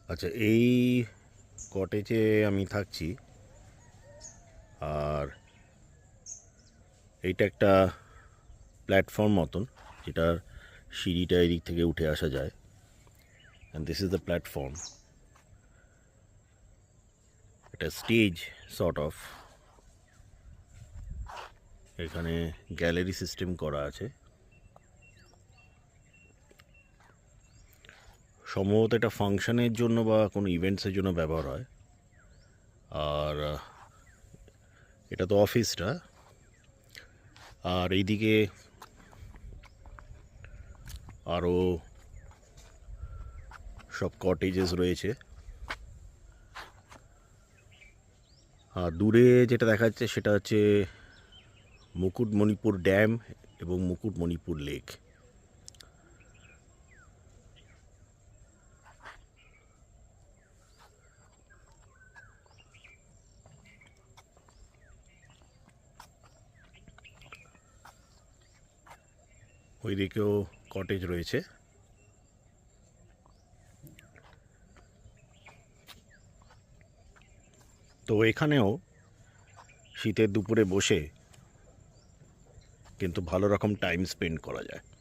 আচ্ছা, এই কটেজে আমি থাকছি। আর এইটা একটা প্ল্যাটফর্ম মতন, যেটার সিঁড়িটা এদিক থেকে উঠে আসা যায়। And this is the platform. এটা স্টেজ সর্ট অফ। এখানে গ্যালারি সিস্টেম করা আছে। সম্ভবত এটা ফাংশনের জন্য বা কোনো ইভেন্টসের জন্য ব্যবহার হয়। আর এটা তো অফিসটা। আর এইদিকে আরও সব কটেজেস রয়েছে। আর দূরে যেটা দেখা যাচ্ছে সেটা হচ্ছে মুকুটমণিপুর ড্যাম এবং মুকুটমণিপুর লেক। ওই দিকেও কটেজ রয়েছে। তো এখানেও শীতের দুপুরে বসে কিন্তু ভালো রকম টাইম স্পেন্ড করা যায়।